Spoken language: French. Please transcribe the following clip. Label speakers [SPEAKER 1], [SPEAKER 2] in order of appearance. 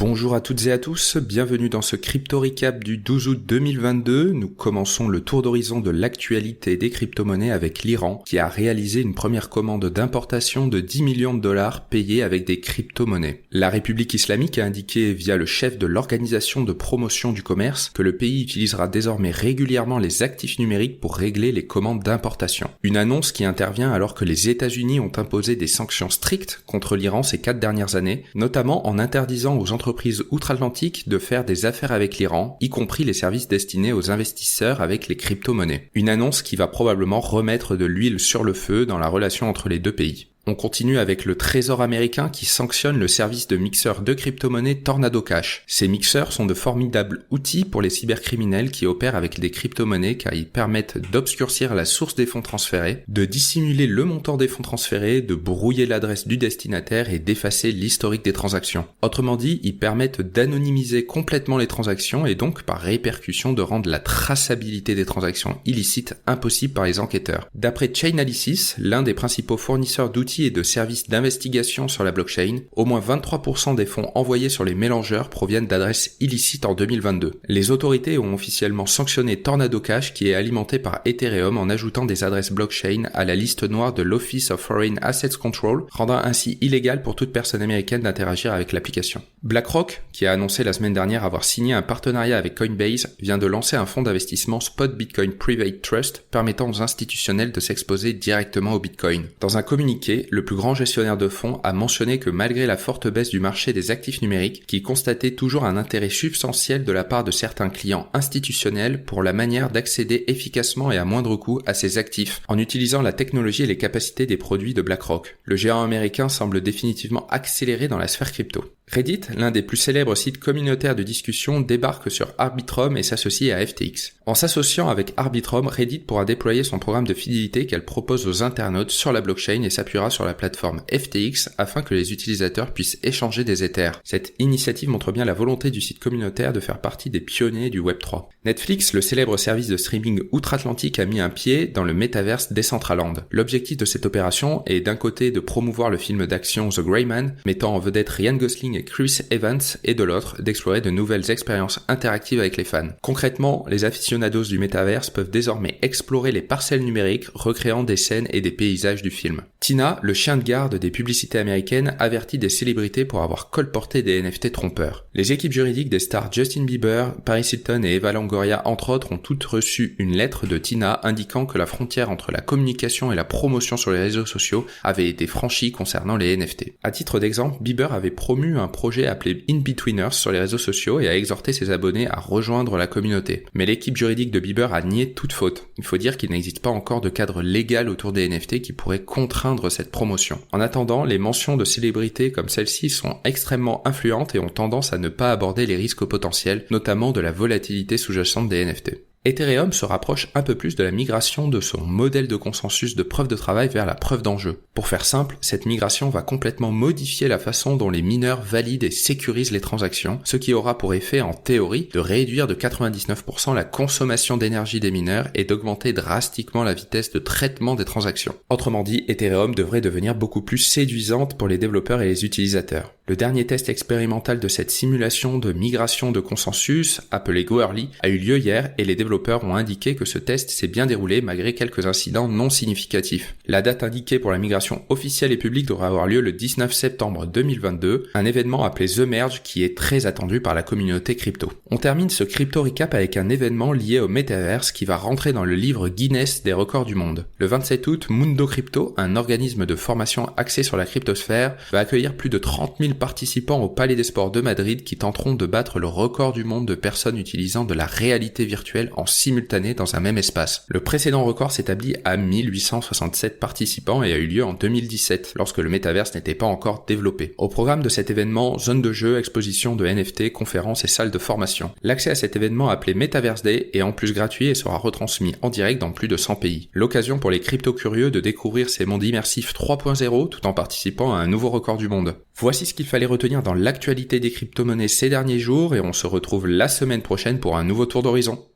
[SPEAKER 1] Bonjour à toutes et à tous, bienvenue dans ce crypto recap du 12 août 2022. Nous commençons le tour d'horizon de l'actualité des crypto-monnaies avec l'Iran qui a réalisé une première commande d'importation de 10 millions de dollars payés avec des crypto-monnaies. La République islamique a indiqué via le chef de l'Organisation de promotion du commerce que le pays utilisera désormais régulièrement les actifs numériques pour régler les commandes d'importation. Une annonce qui intervient alors que les États-Unis ont imposé des sanctions strictes contre l'Iran ces 4 dernières années, notamment en interdisant aux entreprises outre-Atlantique de faire des affaires avec l'Iran, y compris les services destinés aux investisseurs avec les crypto-monnaies. Une annonce qui va probablement remettre de l'huile sur le feu dans la relation entre les deux pays. On continue avec le Trésor américain qui sanctionne le service de mixeurs de crypto-monnaies Tornado Cash. Ces mixeurs sont de formidables outils pour les cybercriminels qui opèrent avec des crypto-monnaies car ils permettent d'obscurcir la source des fonds transférés, de dissimuler le montant des fonds transférés, de brouiller l'adresse du destinataire et d'effacer l'historique des transactions. Autrement dit, ils permettent d'anonymiser complètement les transactions et donc par répercussion de rendre la traçabilité des transactions illicites impossible par les enquêteurs. D'après Chainalysis, l'un des principaux fournisseurs d'outils et de services d'investigation sur la blockchain, au moins 23% des fonds envoyés sur les mélangeurs proviennent d'adresses illicites en 2022. Les autorités ont officiellement sanctionné Tornado Cash qui est alimenté par Ethereum en ajoutant des adresses blockchain à la liste noire de l'Office of Foreign Assets Control, rendant ainsi illégal pour toute personne américaine d'interagir avec l'application. BlackRock, qui a annoncé la semaine dernière avoir signé un partenariat avec Coinbase, vient de lancer un fonds d'investissement Spot Bitcoin Private Trust permettant aux institutionnels de s'exposer directement au Bitcoin. Dans un communiqué, le plus grand gestionnaire de fonds a mentionné que malgré la forte baisse du marché des actifs numériques, qu'il constatait toujours un intérêt substantiel de la part de certains clients institutionnels pour la manière d'accéder efficacement et à moindre coût à ces actifs en utilisant la technologie et les capacités des produits de BlackRock. Le géant américain semble définitivement accélérer dans la sphère crypto. Reddit, l'un des plus célèbres sites communautaires de discussion, débarque sur Arbitrum et s'associe à FTX. En s'associant avec Arbitrum, Reddit pourra déployer son programme de fidélité qu'elle propose aux internautes sur la blockchain et s'appuiera sur la plateforme FTX afin que les utilisateurs puissent échanger des Ethers. Cette initiative montre bien la volonté du site communautaire de faire partie des pionniers du Web3. Netflix, le célèbre service de streaming outre-Atlantique, a mis un pied dans le métaverse Decentraland. L'objectif de cette opération est d'un côté de promouvoir le film d'action The Gray Man, mettant en vedette Ryan Gosling et Chris Evans, et de l'autre, d'explorer de nouvelles expériences interactives avec les fans. Concrètement, les aficionados du métaverse peuvent désormais explorer les parcelles numériques, recréant des scènes et des paysages du film. Tina, le chien de garde des publicités américaines, avertit des célébrités pour avoir colporté des NFT trompeurs. Les équipes juridiques des stars Justin Bieber, Paris Hilton et Eva Longoria, entre autres, ont toutes reçu une lettre de Tina indiquant que la frontière entre la communication et la promotion sur les réseaux sociaux avait été franchie concernant les NFT. À titre d'exemple, Bieber avait promu un projet appelé In-Betweeners sur les réseaux sociaux et a exhorté ses abonnés à rejoindre la communauté. Mais l'équipe juridique de Bieber a nié toute faute. Il faut dire qu'il n'existe pas encore de cadre légal autour des NFT qui pourrait contraindre cette promotion. En attendant, les mentions de célébrités comme celle-ci sont extrêmement influentes et ont tendance à ne pas aborder les risques potentiels, notamment de la volatilité sous-jacente des NFT. Ethereum se rapproche un peu plus de la migration de son modèle de consensus de preuve de travail vers la preuve d'enjeu. Pour faire simple, cette migration va complètement modifier la façon dont les mineurs valident et sécurisent les transactions, ce qui aura pour effet, en théorie, de réduire de 99% la consommation d'énergie des mineurs et d'augmenter drastiquement la vitesse de traitement des transactions. Autrement dit, Ethereum devrait devenir beaucoup plus séduisante pour les développeurs et les utilisateurs. Le dernier test expérimental de cette simulation de migration de consensus, appelé Goerli, a eu lieu hier et les développeurs ont indiqué que ce test s'est bien déroulé malgré quelques incidents non significatifs. La date indiquée pour la migration officielle et publique devrait avoir lieu le 19 septembre 2022, un événement appelé The Merge qui est très attendu par la communauté crypto. On termine ce crypto recap avec un événement lié au Metaverse qui va rentrer dans le livre Guinness des records du monde. Le 27 août, Mundo Crypto, un organisme de formation axé sur la cryptosphère, va accueillir plus de 30 000 participants au Palais des Sports de Madrid qui tenteront de battre le record du monde de personnes utilisant de la réalité virtuelle en simultané dans un même espace. Le précédent record s'établit à 1867 participants et a eu lieu en 2017, lorsque le métaverse n'était pas encore développé. Au programme de cet événement, zone de jeu, exposition de NFT, conférences et salles de formation. L'accès à cet événement appelé Metaverse Day est en plus gratuit et sera retransmis en direct dans plus de 100 pays. L'occasion pour les crypto-curieux de découvrir ces mondes immersifs 3.0 tout en participant à un nouveau record du monde. Voici ce qu'il fallait retenir dans l'actualité des crypto-monnaies ces derniers jours et on se retrouve la semaine prochaine pour un nouveau tour d'horizon.